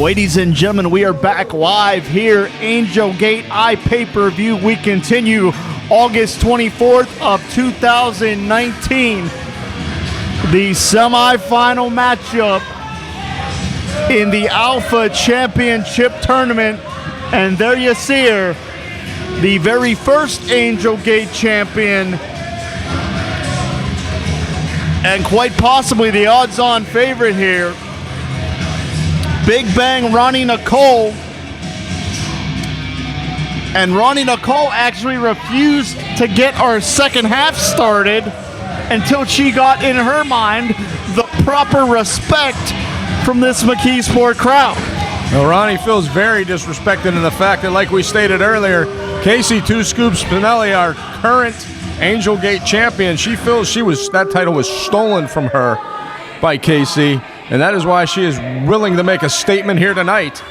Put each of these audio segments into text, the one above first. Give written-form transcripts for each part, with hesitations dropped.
Ladies and gentlemen, we are back live here, Angel Gate pay-per-view. We continue August 24th of 2019. The semifinal matchup in the Alpha Championship Tournament. And there you see her, the very first Angel Gate champion, and quite possibly the odds-on favorite here, Big Bang Roni Nicole. And Roni Nicole actually refused to get our second half started until she got, in her mind, the proper respect from this McKeesport crowd. Well, Roni feels very disrespected in the fact that, like we stated earlier, Casey Two Scoops Spinelli, our current Angel Gate champion, she feels that title was stolen from her by Casey. And that is why she is willing to make a statement here tonight.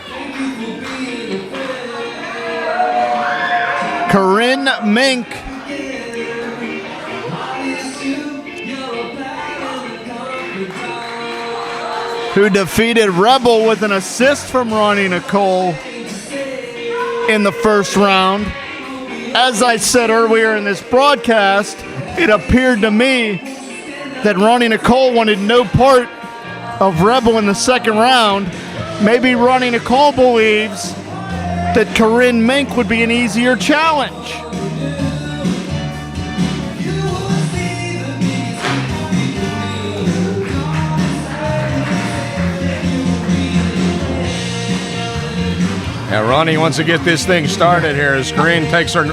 Corinne Mink, who defeated Rebel with an assist from Roni Nicole in the first round. As I said earlier in this broadcast, it appeared to me that Roni Nicole wanted no part of Rebel in the second round. Maybe Roni Nicole believes that Corinne Mink would be an easier challenge. Yeah, Roni wants to get this thing started here as Corinne takes her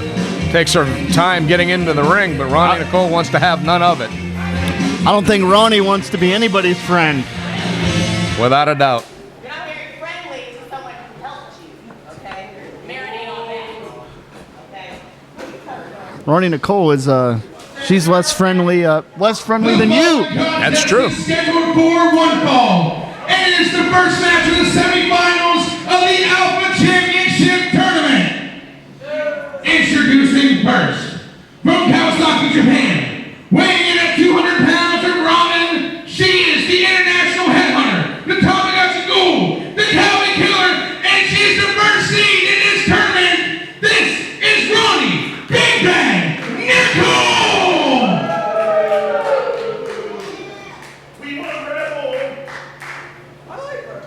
time getting into the ring, but Roni Nicole wants to have none of it. I don't think Roni wants to be anybody's friend. Without a doubt. You're not very friendly to someone who helped you, okay? Marinate on that, okay? Roni Nicole is she's less friendly than you. That's true. Scheduled for one fall, and it is the first match of the semifinals of the Alpha Championship Tournament. Introducing first, from Kawasaki, Japan, weighing in at 200 pounds of ramen, she is the international headhunter, the Tamagotchi Ghoul, the Calvin Killer, and she is the first seed in this tournament. This is Roni Big Bang Nicole! We want Rebel! I like her.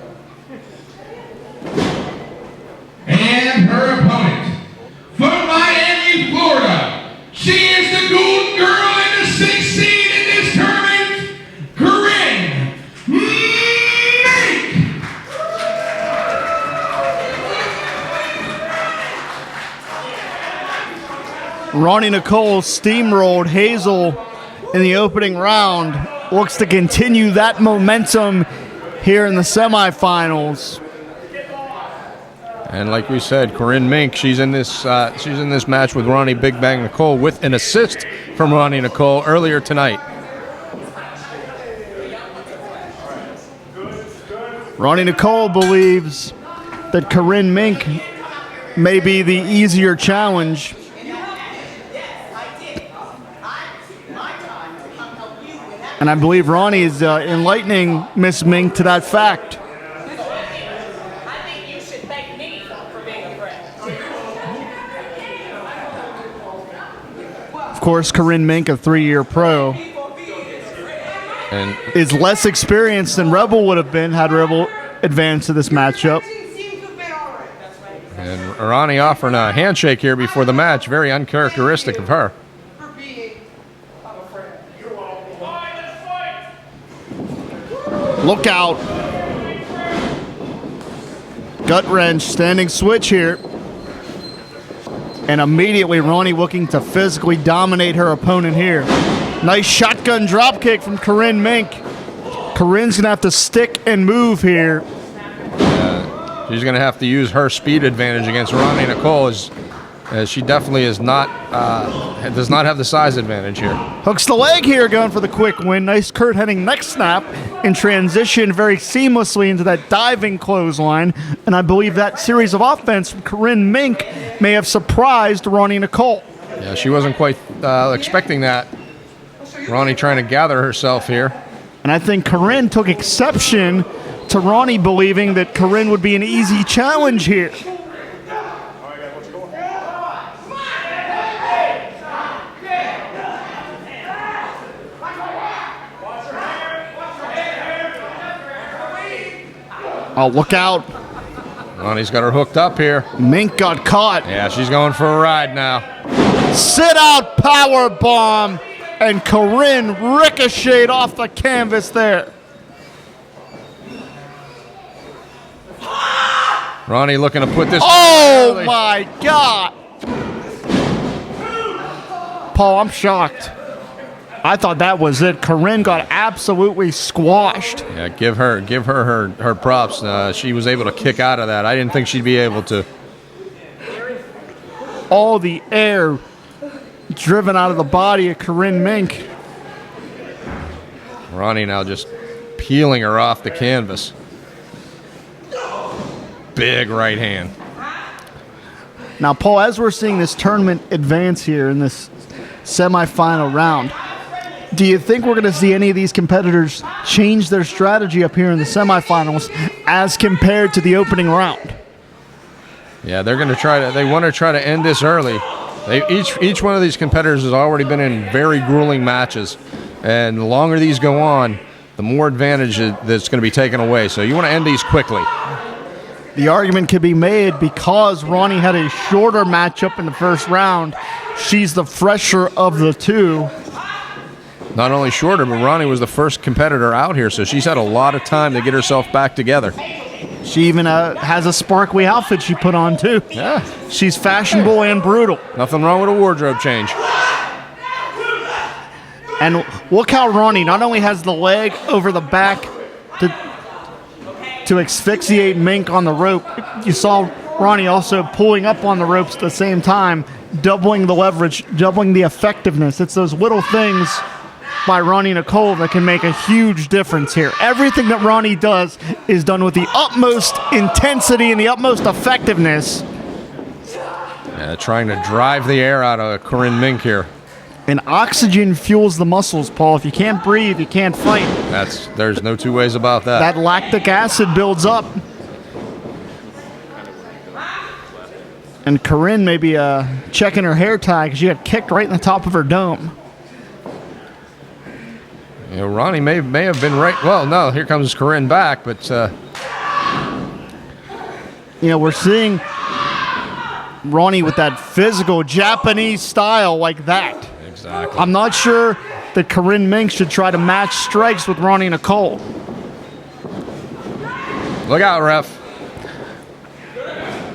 And her opponent, from Miami, Florida, she is the Golden Girl and the 6th seed in this tournament, Corinne Mink! Roni Nicole steamrolled Hazel in the opening round. Looks to continue that momentum here in the semifinals. And like we said, Corinne Mink, she's in this match with Roni Big Bang Nicole with an assist from Roni Nicole earlier tonight. Roni Nicole believes that Corinne Mink may be the easier challenge. And I believe Roni is enlightening Miss Mink to that fact. I think you should thank me for being a friend. Of course, Corinne Mink, a 3-year pro, And is less experienced than Rebel would have been had Rebel advanced to this matchup. Roni offering a handshake here before the match, very uncharacteristic of her. Look out. Gut wrench, standing switch here. And immediately Roni looking to physically dominate her opponent here. Nice shotgun dropkick from Corinne Mink. Corinne's going to have to stick and move here. She's going to have to use her speed advantage against Roni Nicole as she definitely does not have the size advantage here. Hooks the leg here, going for the quick win. Nice Kurt Hennig neck snap and transition very seamlessly into that diving clothesline. And I believe that series of offense from Corinne Mink may have surprised Roni Nicole. Yeah, she wasn't quite expecting that. Roni trying to gather herself here. And I think Corinne took exception to Roni believing that Corinne would be an easy challenge here. Oh, look out. Roni's got her hooked up here. Mink got caught. Yeah, she's going for a ride now. Sit out power bomb, and Corinne ricocheted off the canvas there. Roni looking to put this. Oh early. my God. Paul, I'm shocked. I thought that was it. Corinne got absolutely squashed. Yeah, give her props. She was able to kick out of that. I didn't think she'd be able to. All the air driven out of the body of Corinne Mink. Roni now just peeling her off the canvas. Big right hand. Now, Paul, as we're seeing this tournament advance here in this semifinal round, do you think we're going to see any of these competitors change their strategy up here in the semifinals as compared to the opening round? Yeah, they're going to try to. They want to try to end this early. Each one of these competitors has already been in very grueling matches, and the longer these go on, the more advantage that's going to be taken away. So you want to end these quickly. The argument could be made because Roni had a shorter matchup in the first round. She's the fresher of the two. Not only shorter, but Roni was the first competitor out here, so she's had a lot of time to get herself back together. She even has a sparkly outfit she put on, too. Yeah. She's fashionable and brutal. Nothing wrong with a wardrobe change. And look how Roni not only has the leg over the back to asphyxiate Mink on the rope, you saw Roni also pulling up on the ropes at the same time, doubling the leverage, doubling the effectiveness. It's those little things by Roni Nicole that can make a huge difference here. Everything that Roni does is done with the utmost intensity and the utmost effectiveness. Yeah, trying to drive the air out of Corinne Mink here. And oxygen fuels the muscles, Paul. If you can't breathe, you can't fight. There's no two ways about that. That lactic acid builds up. And Corinne may be checking her hair tie because she got kicked right in the top of her dome. You know, Roni may have been right. Well, no, here comes Corinne back, but we're seeing Roni with that physical Japanese style like that. Exactly. I'm not sure that Corinne Mink should try to match strikes with Roni Nicole. Look out, ref.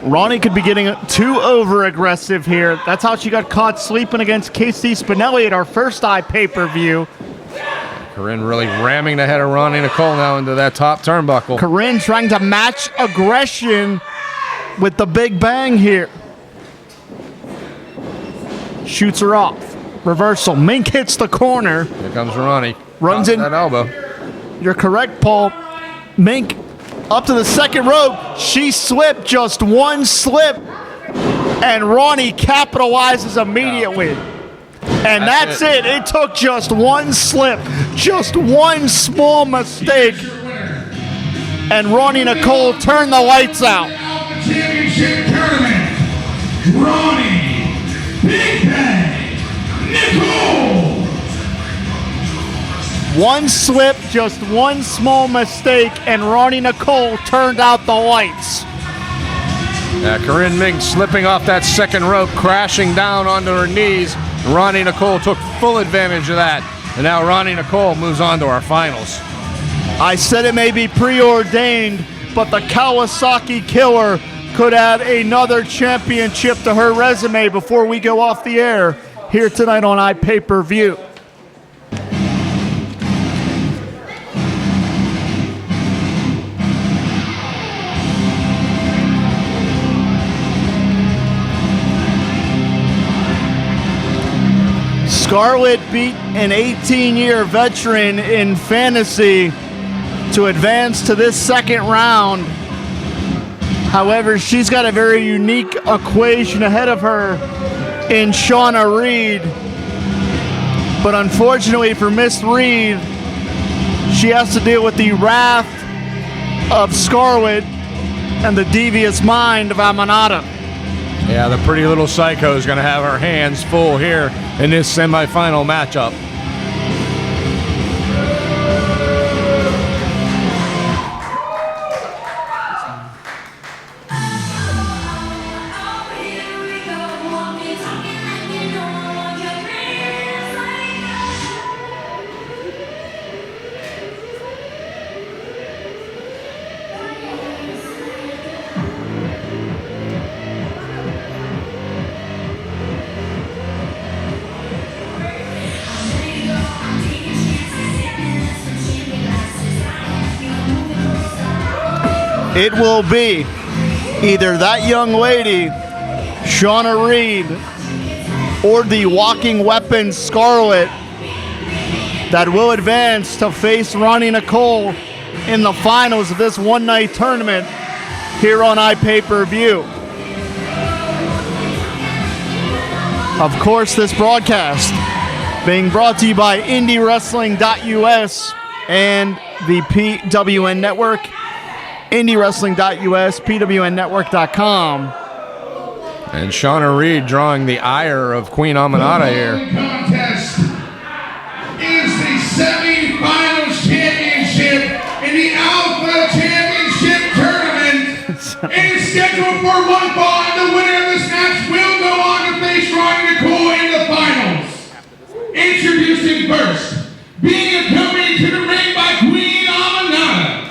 Roni could be getting too over-aggressive here. That's how she got caught sleeping against Casey Spinelli at our first eye pay-per-view. Corinne really ramming the head of Roni Nicole now into that top turnbuckle. Corinne trying to match aggression with the big bang here. Shoots her off. Reversal. Mink hits the corner. Here comes Roni. Runs in. That elbow. You're correct, Paul. Mink up to the second rope. She slipped, just one slip. And Roni capitalizes immediately. And that's it. It took just one slip, just one small mistake. And Roni Nicole turned the lights out. Championship tournament, Roni Big Bang Nicole. One slip, just one small mistake, and Roni Nicole turned out the lights. Yeah, Corinne Mink slipping off that second rope, crashing down onto her knees. Roni Nicole took full advantage of that. And now Roni Nicole moves on to our finals. I said it may be preordained, but the Kawasaki Killer could add another championship to her resume before we go off the air here tonight on iPay-Per-View. Scarlett beat an 18-year veteran in fantasy to advance to this second round. However, she's got a very unique equation ahead of her in Shawna Reed. But unfortunately for Miss Reed, she has to deal with the wrath of Scarlett and the devious mind of Aminata. Yeah, the pretty little psycho is going to have her hands full here in this semifinal matchup. It will be either that young lady, Shawna Reed, or the walking weapon, Scarlett, that will advance to face Roni Nicole in the finals of this one-night tournament here on iPay-Per-View. Of course, this broadcast being brought to you by IndyWrestling.us and the PWN Network, IndyWrestling.us, PWNNetwork.com. And Shawna Reed drawing the ire of Queen Aminata here. The contest is the semi-finals championship in the Alpha Championship Tournament. It is scheduled for one fall, and the winner of this match will go on to face Roni Nicole in the finals. Introducing first, being accompanied to the ring by Queen Aminata.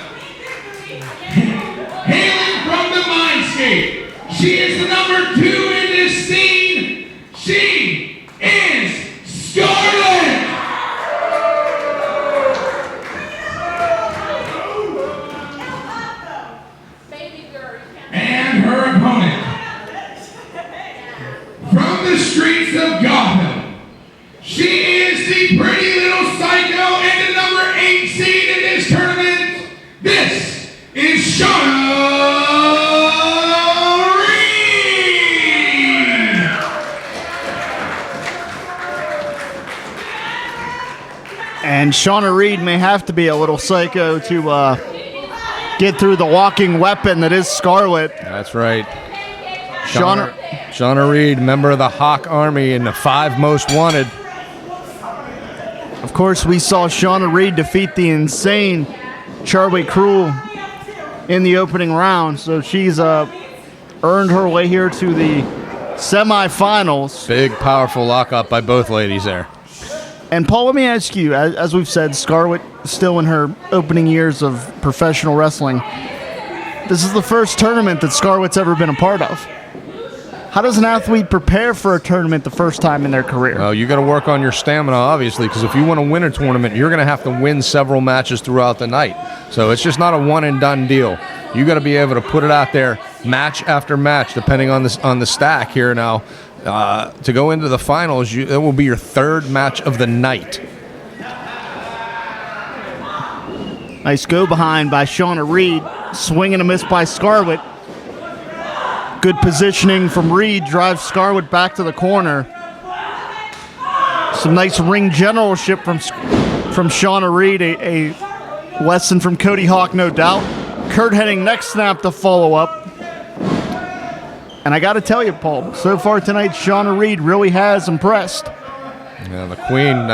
Hailing from the Mindscape, she is the number 2 in this scene. She is Scarlett. And her opponent, from the streets of Gotham, she is the pretty little psycho and the number 8 seed in this tournament. This is Shawna Reed. And Shawna Reed may have to be a little psycho to get through the walking weapon that is Scarlett. That's right. Shawna Reed, member of the Hawk Army and the 5 Most Wanted. Of course, we saw Shawna Reed defeat the insane Charlie Kruel in the opening round, so she's earned her way here to the semifinals. Big, powerful lockup by both ladies there. And Paul, let me ask you, as we've said, Scarlett still in her opening years of professional wrestling. This is the first tournament that Scarlett's ever been a part of. How does an athlete prepare for a tournament the first time in their career? Well, you got to work on your stamina, obviously, because if you want to win a tournament, you're going to have to win several matches throughout the night. So it's just not a one-and-done deal. You got to be able to put it out there match after match, depending on the stack here now. To go into the finals, it will be your 3rd match of the night. Nice go behind by Shawna Reed. Swing and a miss by Scarlett. Good positioning from Reed. Drives Scarlett back to the corner. Some nice ring generalship from Shawna Reed. A lesson from Cody Hawk, no doubt. Kurt Hennig next snap to follow up. And I got to tell you, Paul, so far tonight, Shawna Reed really has impressed. Yeah, the Queen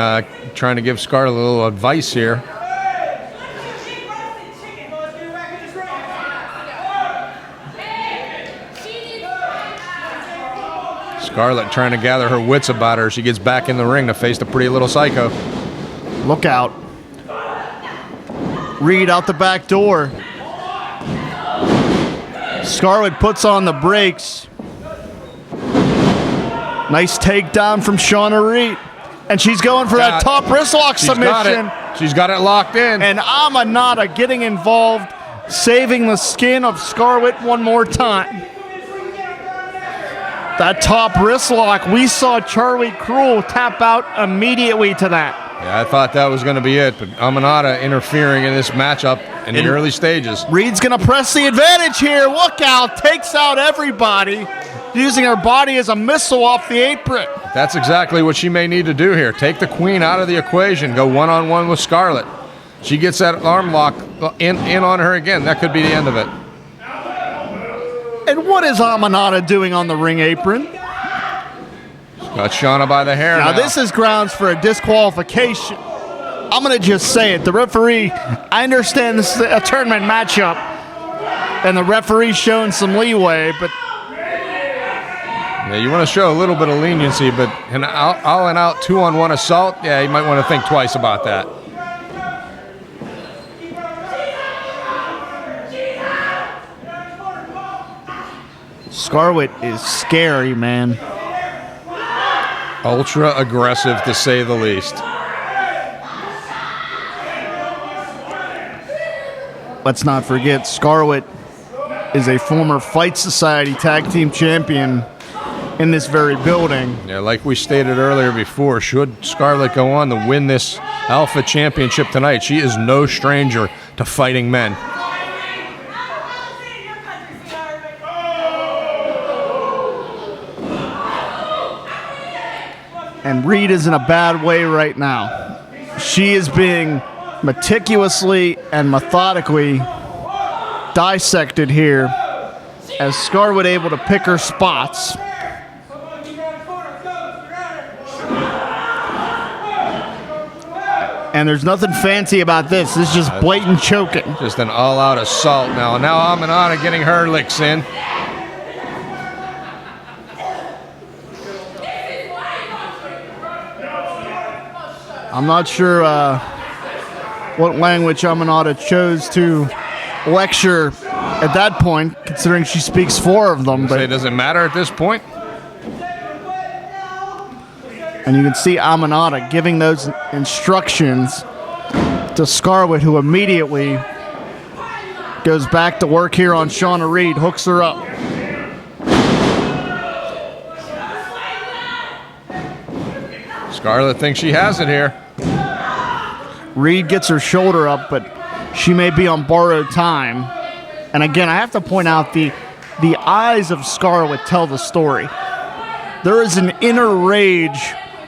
trying to give Scarlett a little advice here. Scarlett trying to gather her wits about her. She gets back in the ring to face the pretty little psycho. Look out. Reed out the back door. Scarlett puts on the brakes. Nice takedown from Shawna Reed. And she's going for that top wrist lock submission. She's got it locked in. And Aminata getting involved, saving the skin of Scarlett one more time. That top wrist lock, we saw Charlie Kruel tap out immediately to that. Yeah, I thought that was going to be it, but Aminata interfering in this matchup in the early stages. Reed's going to press the advantage here. Look out, takes out everybody, using her body as a missile off the apron. That's exactly what she may need to do here. Take the Queen out of the equation, go one-on-one with Scarlett. She gets that arm lock in on her again. That could be the end of it. And what is Aminata doing on the ring apron? Got Shawna by the hair now. This is grounds for a disqualification. I'm going to just say it. The referee, I understand this is a tournament matchup, and the referee's showing some leeway, but... Yeah, you want to show a little bit of leniency, but an out 2-on-1 assault, yeah, you might want to think twice about that. Scarlett is scary, man. Ultra aggressive, to say the least. Let's not forget, Scarlett is a former Fight Society Tag Team Champion in this very building. Yeah, like we stated earlier before, should Scarlett go on to win this Alpha Championship tonight, she is no stranger to fighting men. And Reed is in a bad way right now. She is being meticulously and methodically dissected here as Scarlett able to pick her spots. And there's nothing fancy about this. This is just blatant choking. Just an all-out assault now. Now Aminata getting her licks in. I'm not sure what language Aminata chose to lecture at that point, considering she speaks 4 of them. But it doesn't matter at this point. And you can see Aminata giving those instructions to Scarlett, who immediately goes back to work here on Shawna Reed, hooks her up. Scarlett thinks she has it here. Reed gets her shoulder up, but she may be on borrowed time. And again, I have to point out the eyes of Scarlett tell the story. There is an inner rage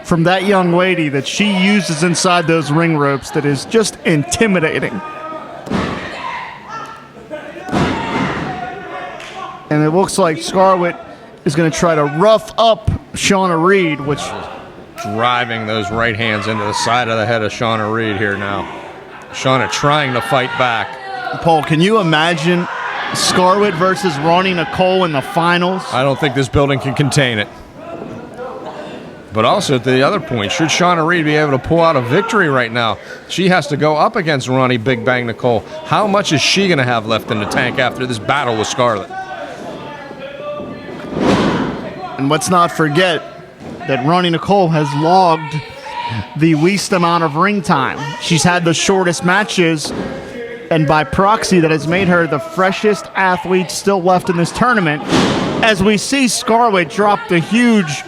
from that young lady that she uses inside those ring ropes that is just intimidating. And it looks like Scarlett is going to try to rough up Shawna Reed, which... driving those right hands into the side of the head of Shawna Reed here now. Shawna trying to fight back. Paul, can you imagine Scarlett versus Roni Nicole in the finals? I don't think this building can contain it. But also, to the other point, should Shawna Reed be able to pull out a victory right now? She has to go up against Roni Big Bang Nicole. How much is she going to have left in the tank after this battle with Scarlett? And let's not forget that Roni Nicole has logged the least amount of ring time. She's had the shortest matches, and by proxy, that has made her the freshest athlete still left in this tournament. As we see Scarlett drop the huge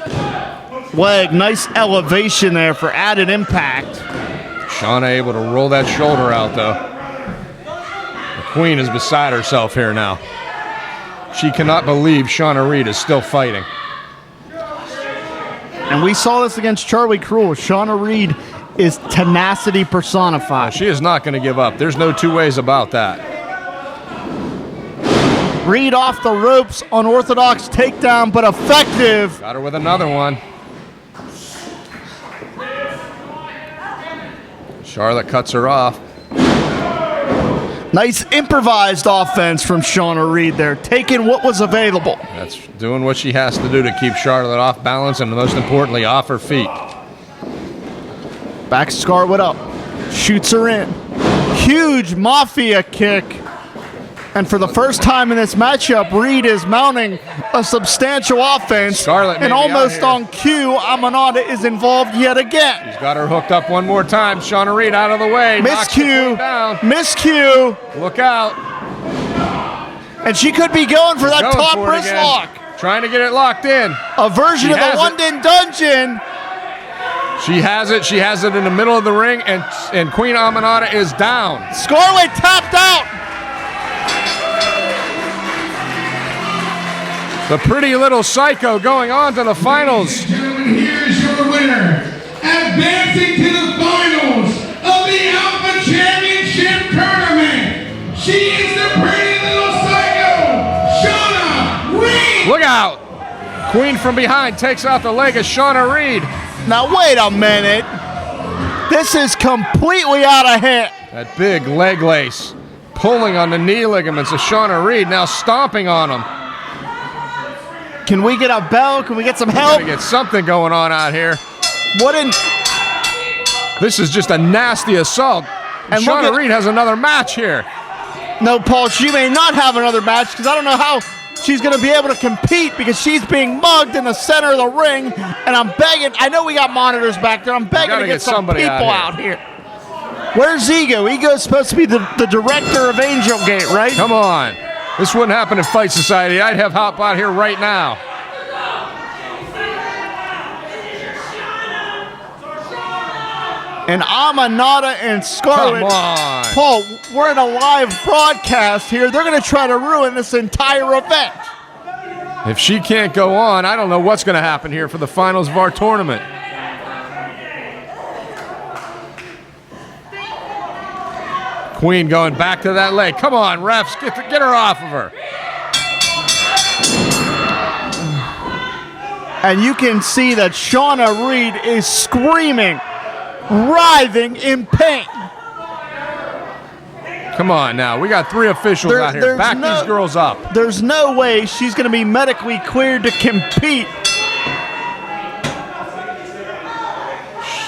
leg, nice elevation there for added impact. Shawna able to roll that shoulder out, though. The Queen is beside herself here now. She cannot believe Shawna Reed is still fighting. And we saw this against Charlie Kruel. Shawna Reed is tenacity personified. She is not going to give up. There's no two ways about that. Reed off the ropes, unorthodox takedown, but effective. Got her with another one. Charlotte cuts her off. Nice improvised offense from Shawna Reed there, taking what was available. That's doing what she has to do to keep Charlotte off balance and, most importantly, off her feet. Backs Scarlett up, shoots her in. Huge Mafia kick. And for the first time in this matchup, Reed is mounting a substantial offense. Scarlett and almost on cue, Aminata is involved yet again. He's got her hooked up one more time. Shawna Reed out of the way. Miscue. Miscue. Look out. And she could be going for that top wrist lock. Trying to get it locked in. A version of the London Dungeon. She has it. She has it in the middle of the ring, and Queen Aminata is down. Scarlett tapped out. The pretty little psycho going on to the finals. Gentlemen, here's your winner, advancing to the finals of the Alpha Championship. Look out. Queen from behind takes out the leg of Shawna Reed. Now, wait a minute. This is completely out of hand. That big leg lace pulling on the knee ligaments of Shawna Reed, now stomping on him. Can we get a bell? Can we get some help? Gotta get something going on out here. What in... This is just a nasty assault. And Shawna Reed has another match here. No, Paul, she may not have another match because I don't know how she's going to be able to compete because she's being mugged in the center of the ring. And I'm begging, I know we got monitors back there. I'm begging to get some people out here. Where's Ego? Ego's supposed to be the director of Angel Gate, right? Come on. This wouldn't happen in Fight Society. I'd have Hop out here right now. And Aminata and Scarlett. Come on. Paul, we're in a live broadcast here. They're going to try to ruin this entire event. If she can't go on, I don't know what's going to happen here for the finals of our tournament. Queen going back to that leg. Come on, refs, get her off of her. And you can see that Shawna Reed is screaming, writhing in pain. Come on now, we got 3 officials out here. Back these girls up. There's no way she's going to be medically cleared to compete.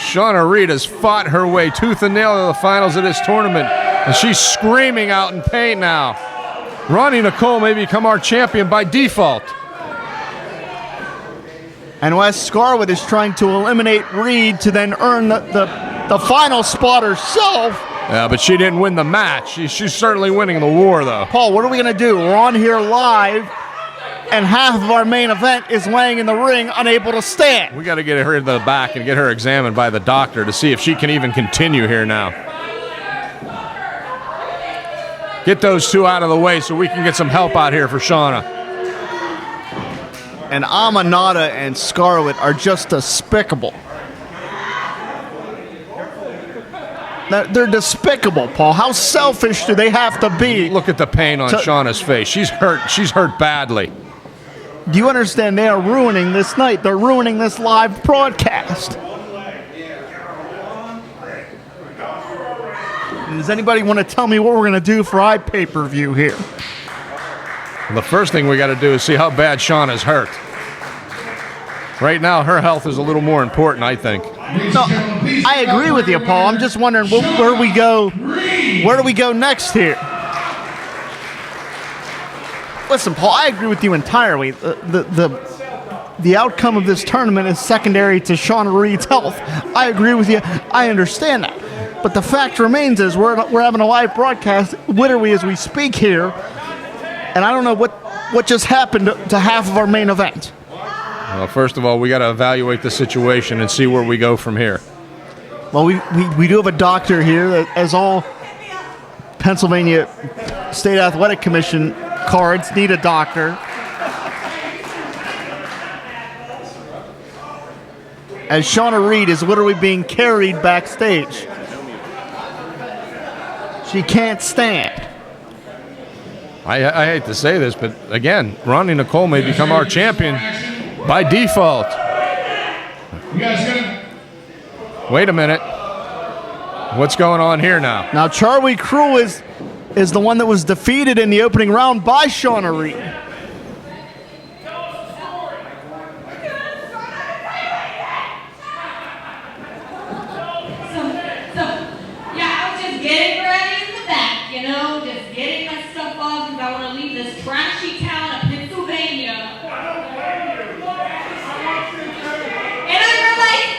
Shawna Reed has fought her way tooth and nail to the finals of this tournament, and she's screaming out in pain now. Roni Nicole may become our champion by default. And Wes Scarlett is trying to eliminate Reed to then earn the final spot herself. Yeah, but she didn't win the match. She's certainly winning the war, though. Paul, what are we going to do? We're on here live, and half of our main event is laying in the ring, unable to stand. We got to get her into the back and get her examined by the doctor to see if she can even continue here now. Get those 2 out of the way so we can get some help out here for Shawna. And Aminata and Scarlett are just despicable. They're despicable, Paul. How selfish do they have to be? Look at the pain on Shawna's face. She's hurt. She's hurt badly. Do you understand? They are ruining this night. They're ruining this live broadcast. Does anybody want to tell me what we're going to do for iPay-per-view here? The first thing we got to do is see how bad Shawna's hurt. Right now, her health is a little more important, I think. No, I agree with you, Paul. I'm just wondering where we go. Where do we go next here? Listen, Paul, I agree with you entirely. The outcome of this tournament is secondary to Shawna Reed's health. I agree with you. I understand that. But the fact remains is we're having a live broadcast literally as we speak here, and I don't know what just happened to half of our main event. Well, first of all, we got to evaluate the situation and see where we go from here. Well, we do have a doctor here, as all Pennsylvania State Athletic Commission cards need a doctor. As Shawna Reed is literally being carried backstage. She can't stand. I hate to say this, but again, Roni Nicole may become our champion by default. You guys gonna? Wait a minute. What's going on here now? Now, Charlie Kruel is the one that was defeated in the opening round by Shawna Reed. Getting ready in the back, you know, just getting my stuff off because I want to leave this trashy town of Pennsylvania. And I realized,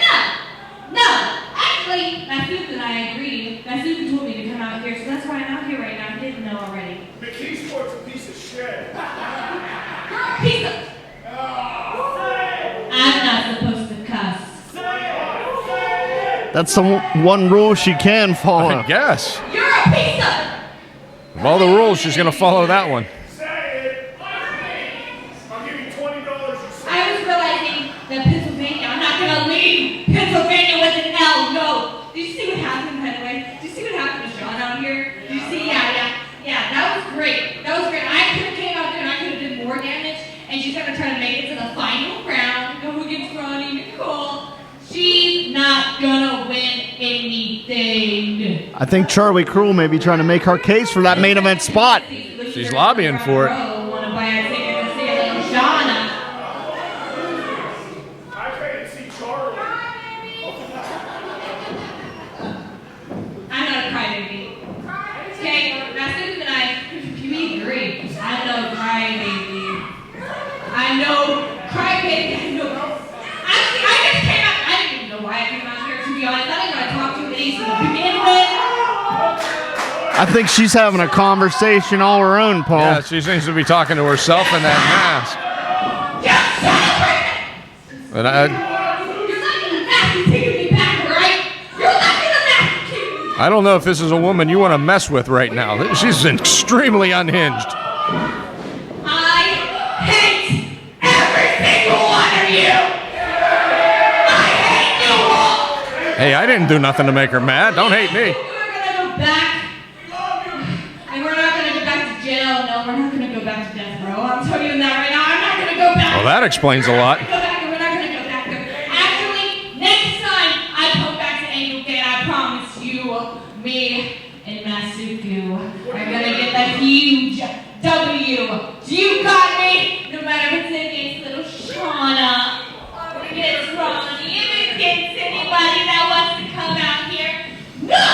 no, actually, my Susan and I agreed. My Susan told me to come out here, so that's why I'm out here right now. I didn't know already. McKeesport's a piece of shit. You're a piece of... I'm not supposed to cuss. That's the one rule she can follow. I guess. You're a piece of... Of all the rules, she's going to follow that one. Say it. I'll give you $20. I was realizing that Pennsylvania, I'm not going to leave Pennsylvania with an L, no. Did you see what happened, by the way? Did you see what happened to Shawna out here? Did you see? Yeah, that was great. That was great. I could have came out there and I could have done more damage, and and she's gonna try to make it to the final round. Go against Roni, Nicole. She's not gonna win anything. I think Charlie Kruel may be trying to make her case for that main event spot. She's lobbying for it. Wanna buy a ticket to see a little Shawna? I paid to see Charlie. I'm not a crybaby. Okay, now Susan and I, we agree. I'm no crybaby. I'm no crybaby. I know. Actually, I just came out. I didn't even know why I came out here, to be honest. I didn't want to talk to Ace to begin with. I think she's having a conversation all her own, Paul. Yeah, she seems to be talking to herself in that mask. But You're lucky the mask is taking me back, right? You're lucky the mask is taking me back. I don't know if this is a woman you want to mess with right now. She's extremely unhinged. I hate every single one of you. I hate you all. Hey, I didn't do nothing to make her mad. Don't hate me. We're gonna go back. And we're not gonna go back to jail. No, we're not gonna go back to death row. I'm telling you that right now. I'm not gonna go back. Well, that explains a lot. We're not gonna go back there. Actually, next time I come back to Angel Gate, I promise you, me and Masuku are gonna get that huge W. You got me. No matter if it's against little Shawna, or against Roni, if it's against anybody that wants to come out here. No!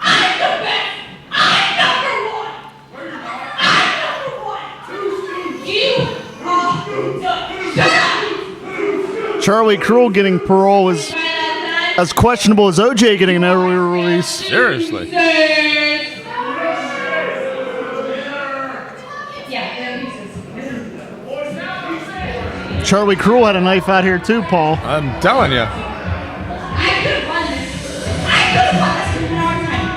I'm the best! I'm number one! I'm number one! You are done! Shut up! Charlie Kruel getting parole is as questionable as OJ getting an early release. Seriously. Charlie Kruel had a knife out here too, Paul. I'm telling you. I could have won this. I could have won this in our time.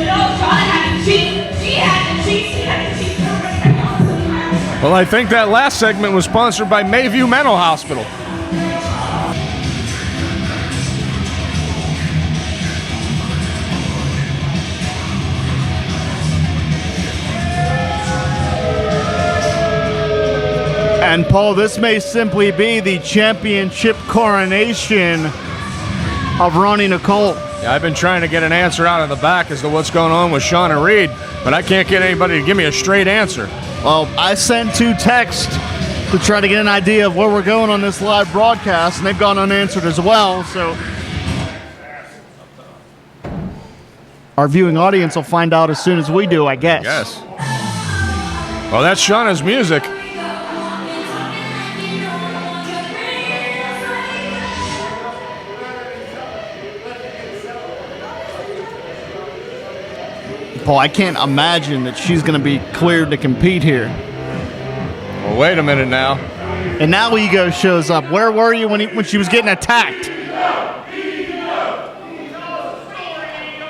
No, Shawna had to cheat. She had to cheat. She had to cheat. Well, I think that last segment was sponsored by Mayview Mental Hospital. And Paul, this may simply be the championship coronation of Roni Nicole. Yeah, I've been trying to get an answer out of the back as to what's going on with Shawna Reed, but I can't get anybody to give me a straight answer. Well, I sent 2 texts to try to get an idea of where we're going on this live broadcast, and they've gone unanswered as well, so our viewing audience will find out as soon as we do, I guess. Yes. Well, that's Shawna's music. Paul, I can't imagine that she's going to be cleared to compete here. Well, wait a minute now. And now Ego shows up. Where were you when she was getting attacked?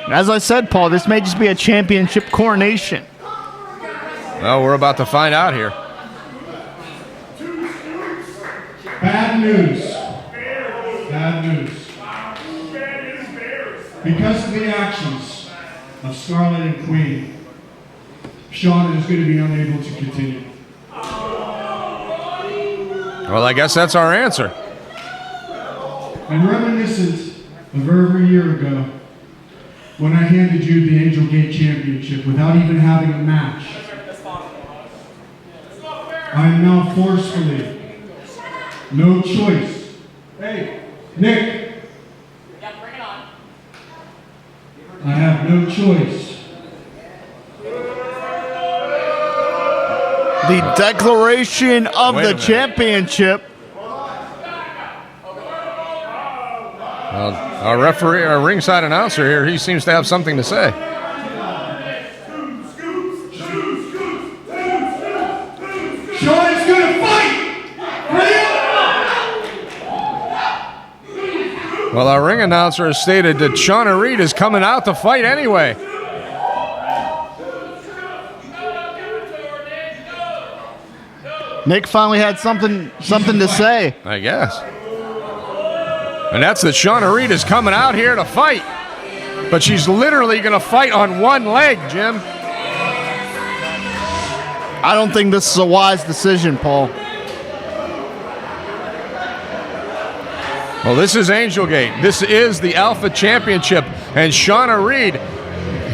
As I said, Paul, this may just be a championship coronation. Well, we're about to find out here. Bad news. Bad news. Because of the actions of Scarlett and Queen, Shawna is going to be unable to continue. Well, I guess that's our answer. And reminiscent of over a year ago, when I handed you the Angel Gate Championship without even having a match, I am now forcefully, no choice. Hey, Nick. I have no choice. The declaration of Wait a the minute. championship. Our referee, our ringside announcer here, he seems to have something to say. Shawna's gonna fight! Well, our ring announcer has stated that Shawna Reed is coming out to fight anyway. Nick finally had something to say. I guess. And that's that Shawna Reed is coming out here to fight. But she's literally going to fight on one leg, Jim. I don't think this is a wise decision, Paul. Well, this is Angel Gate. This is the Alpha Championship. And Shawna Reed,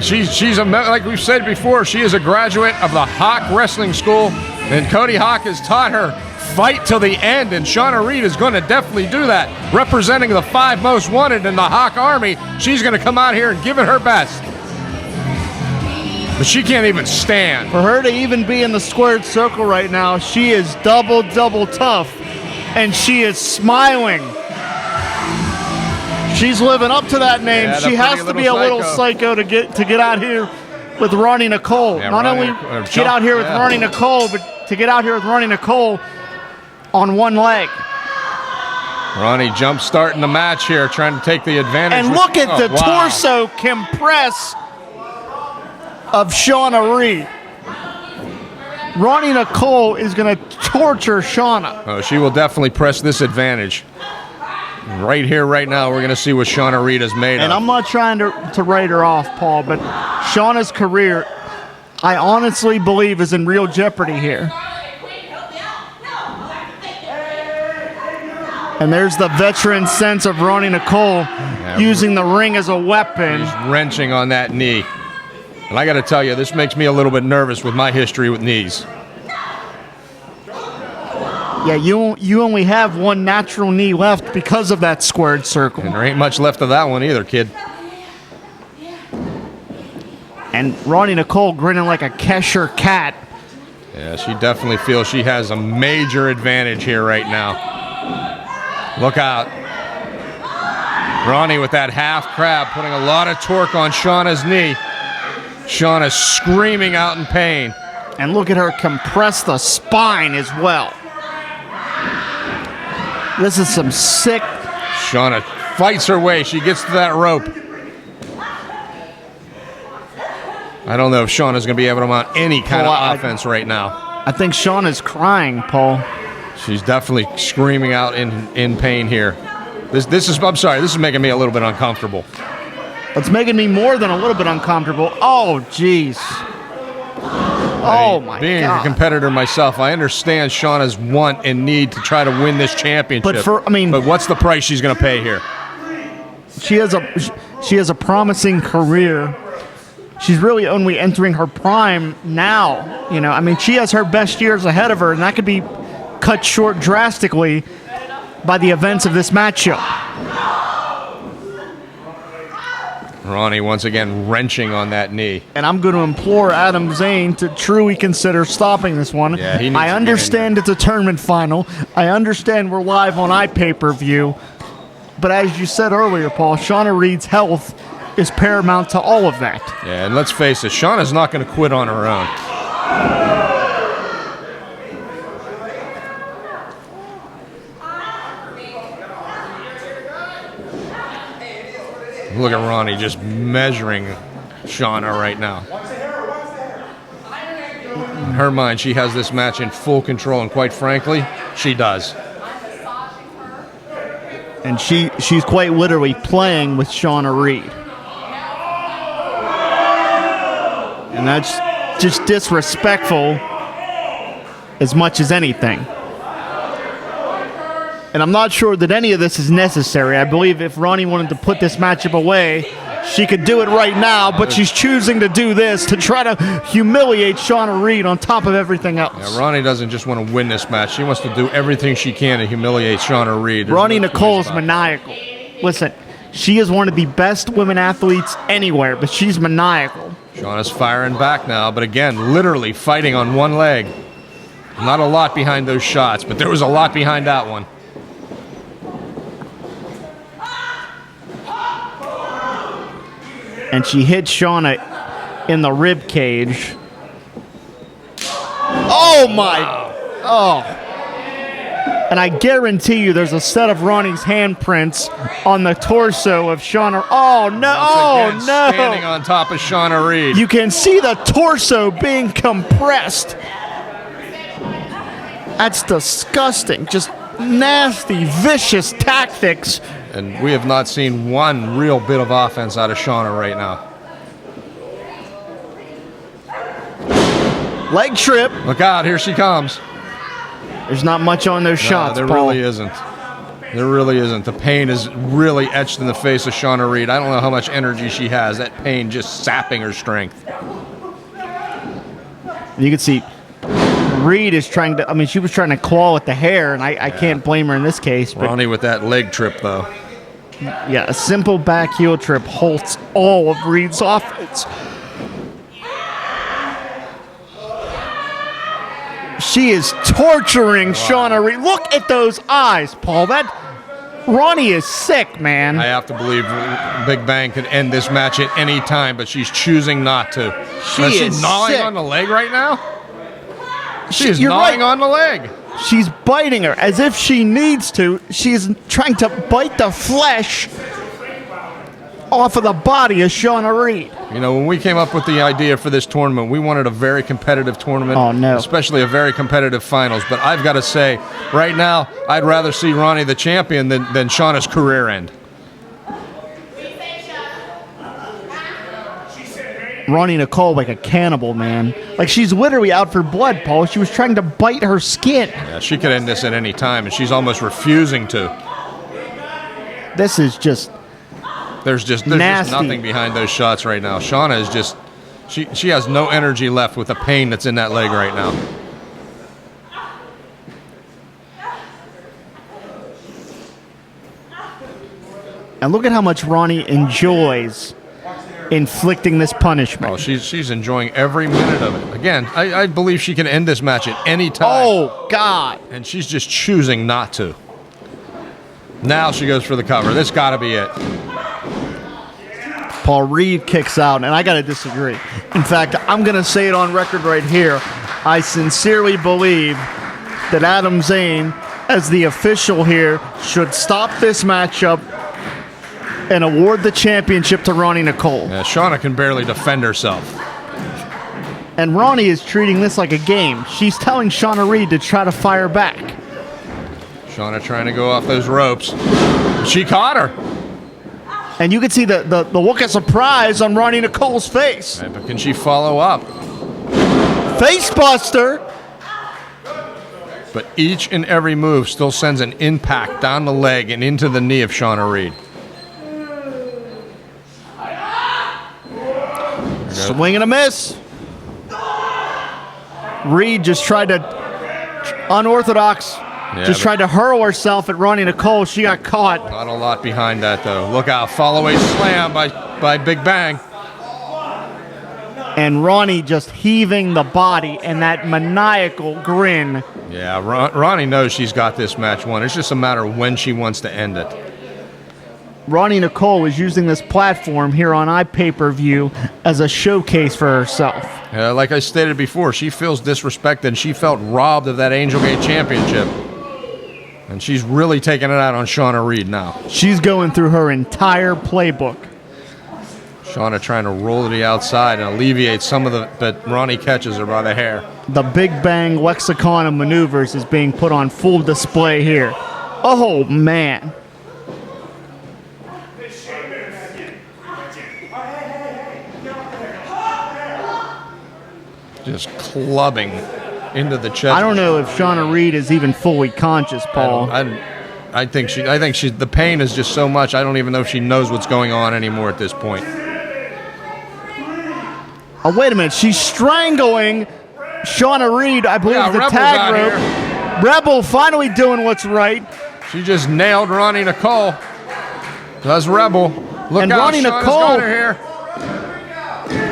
she's like we've said before, she is a graduate of the Hawk Wrestling School. And Cody Hawk has taught her fight till the end. And Shawna Reed is going to definitely do that. Representing the 5 most wanted in the Hawk Army, she's going to come out here and give it her best. But she can't even stand. For her to even be in the squared circle right now, she is double tough. And she is smiling. She's living up to that name. Yeah, she has to be a little psycho to get out here with Roni Nicole. Yeah, Not only get out here with Roni Nicole, but to get out here with Roni Nicole on one leg. Roni jump starting the match here, trying to take the advantage. And look at the torso compress of Shawna Reed. Roni Nicole is going to torture Shawna. Oh, she will definitely press this advantage. Right here, right now, we're going to see what Shawna Reed has made And of. I'm not trying to write her off, Paul, but Shawna's career, I honestly believe, is in real jeopardy here. And there's the veteran sense of Roni Nicole using the ring as a weapon. He's wrenching on that knee. And I got to tell you, this makes me a little bit nervous with my history with knees. Yeah, you only have one natural knee left because of that squared circle. And there ain't much left of that one either, kid. And Roni Nicole grinning like a Kesher cat. Yeah, she definitely feels she has a major advantage here right now. Look out. Roni with that half crab, putting a lot of torque on Shawna's knee. Shawna screaming out in pain. And look at her compress the spine as well. This is some sick. Shawna fights her way. She gets to that rope. I don't know if Shawna's going to be able to mount any kind of offense right now. I think Shawna's crying, Paul. She's definitely screaming out in pain here. This is, I'm sorry, this is making me a little bit uncomfortable. It's making me more than a little bit uncomfortable. Oh, jeez. Oh, my God. Being a competitor myself, I understand Shawna's want and need to try to win this championship. But what's the price she's going to pay here? She has a promising career. She's really only entering her prime now. You know, I mean, she has her best years ahead of her, and that could be cut short drastically by the events of this matchup. Roni once again wrenching on that knee. And I'm going to implore Adam Zane to truly consider stopping this one. Yeah, he needs I understand it's a tournament final. I understand we're live on iPay-per-view. But as you said earlier, Paul, Shawna Reed's health is paramount to all of that. Yeah, and let's face it, Shawna's not going to quit on her own. Look at Roni just measuring Shawna right now. In her mind, she has this match in full control, and quite frankly, she does. And she's quite literally playing with Shawna Reed. And that's just disrespectful as much as anything. And I'm not sure that any of this is necessary. I believe if Roni wanted to put this matchup away, she could do it right now, but she's choosing to do this to try to humiliate Shawna Reed on top of everything else. Yeah, Roni doesn't just want to win this match. She wants to do everything she can to humiliate Shawna Reed. Roni Nicole is maniacal. Listen, she is one of the best women athletes anywhere, but she's maniacal. Shawna's firing back now, but again, literally fighting on one leg. Not a lot behind those shots, but there was a lot behind that one. And she hit Shawna in the rib cage. Oh my! Oh! And I guarantee you, there's a set of Roni's handprints on the torso of Shawna. Oh no! Oh no! Standing on top of Shawna Reed. You can see the torso being compressed. That's disgusting. Just nasty, vicious tactics. And we have not seen one real bit of offense out of Shawna right now. Leg trip. Look out, here she comes. There's not much on those shots, there Paul. really isn't. There really isn't. The pain is really etched in the face of Shawna Reed. I don't know how much energy she has. That pain just sapping her strength. You can see Reed is trying to, she was trying to claw at the hair, and I can't blame her in this case. But Roni with that leg trip, though. yeah, a simple back heel trip halts all of Reed's offense. She is torturing Shawna Reed. Look at those eyes, Paul. That Roni is sick, man. I have to believe Big Bang could end this match at any time, but she's choosing not to. She's gnawing sick. on the leg right now? She's You're gnawing right. on the leg. She's biting her as if she needs to. She's trying to bite the flesh off of the body of Shawna Reed. You know, when we came up with the idea for this tournament, we wanted a very competitive tournament. Oh, no. Especially a very competitive finals. But I've got to say, right now, I'd rather see Roni the champion than Shawna's career end. Roni Nicole like a cannibal, man. Like she's literally out for blood, Paul. She was trying to bite her skin. Yeah, she could end this at any time, and she's almost refusing to. This is just There's just nasty. nothing behind those shots right now. Shawna is just, she has no energy left with the pain that's in that leg right now. And look at how much Roni enjoys inflicting this punishment. Oh, she's enjoying every minute of it. Again, I believe she can end this match at any time. Oh, God. And she's just choosing not to. Now she goes for the cover. This got to be it. Paul, Reed kicks out, and I got to disagree. In fact, I'm going to say it on record right here. I sincerely believe that Adam Zane, as the official here, should stop this matchup and award the championship to Roni Nicole. Yeah, Shawna can barely defend herself. And Roni is treating this like a game. She's telling Shawna Reed to try to fire back. Shawna trying to go off those ropes. She caught her. And you can see the look of surprise on Roni Nicole's face. Right, but can she follow up? Facebuster. But each and every move still sends an impact down the leg and into the knee of Shawna Reed. Swing and a miss. Reed just tried to, unorthodox, tried to hurl herself at Roni Nicole. She got caught. Not a lot behind that, though. Look out, follow-away slam by Big Bang. And Roni just heaving the body and that maniacal grin. Yeah, Roni knows she's got this match won. It's just a matter of when she wants to end it. Roni Nicole is using this platform here on iPay-per-view as a showcase for herself. Like I stated before, she feels disrespected and she felt robbed of that Angel Gate Championship. And she's really taking it out on Shawna Reed now. She's going through her entire playbook. Shawna trying to roll to the outside and alleviate some of the, but Roni catches her by the hair. The Big Bang lexicon of maneuvers is being put on full display here. Oh, man. Just clubbing into the chest. I don't know if Shawna Reed is even fully conscious, Paul. I think she. The pain is just so much. I don't even know if she knows what's going on anymore at this point. Oh, wait a minute. She's strangling Shawna Reed, I believe, the Rebel's tag out rope. here. Rebel finally doing what's right. She just nailed Roni Nicole. Does Rebel. Look And out, Roni Shawna's Nicole- got her here.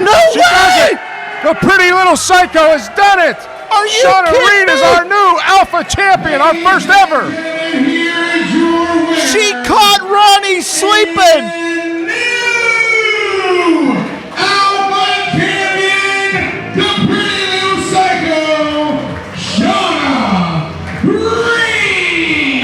No She way! does it! The pretty little psycho has done it! Are you Shawna kidding Reed is me? our new Alpha Champion, our first ever! She caught Roni sleeping. New Alpha Champion, the pretty little psycho, Shawna Reed.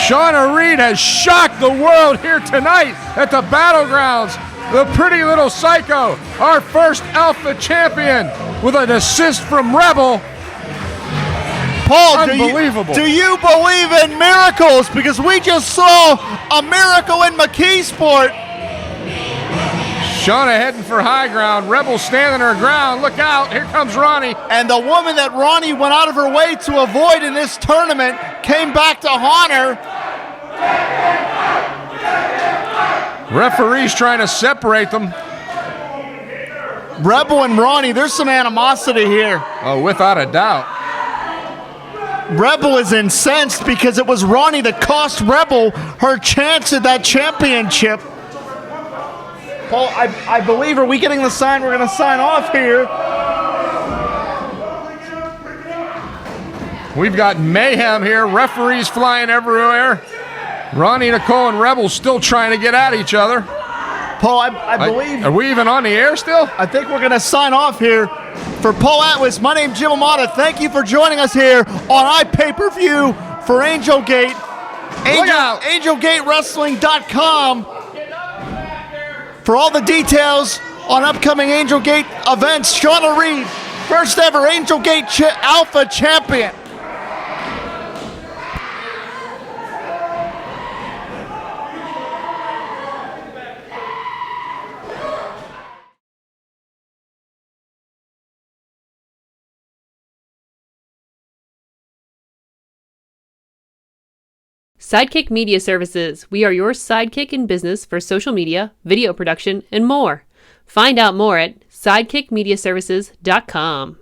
Shawna Reed has shocked the world here tonight at the Battlegrounds. The pretty little psycho, our first Alpha Champion, with an assist from Rebel. Paul, Unbelievable. Do you believe in miracles? Because we just saw a miracle in McKeesport. Shawna heading for high ground. Rebel standing her ground. Look out. Here comes Roni. And the woman that Roni went out of her way to avoid in this tournament came back to haunt her. Referee's trying to separate them. Rebel and Roni, there's some animosity here. Oh, without a doubt. Rebel is incensed because it was Roni that cost Rebel her chance at that championship. Paul, I believe, are we getting the sign? We're going to sign off here. We've got mayhem here. Referees flying everywhere. Roni, Nicole, and Rebel still trying to get at each other. Paul, I believe... Are we even on the air still? I think we're going to sign off here. For Paul Atlas, my name's Jim Aminata. Thank you for joining us here on iPay-Per-View for Angel Gate. IndyWrestling.us. For all the details on upcoming Angel Gate events, Shawna Reed, first ever Angel Gate Alpha champion. Sidekick Media Services. We are your sidekick in business for social media, video production, and more. Find out more at sidekickmediaservices.com.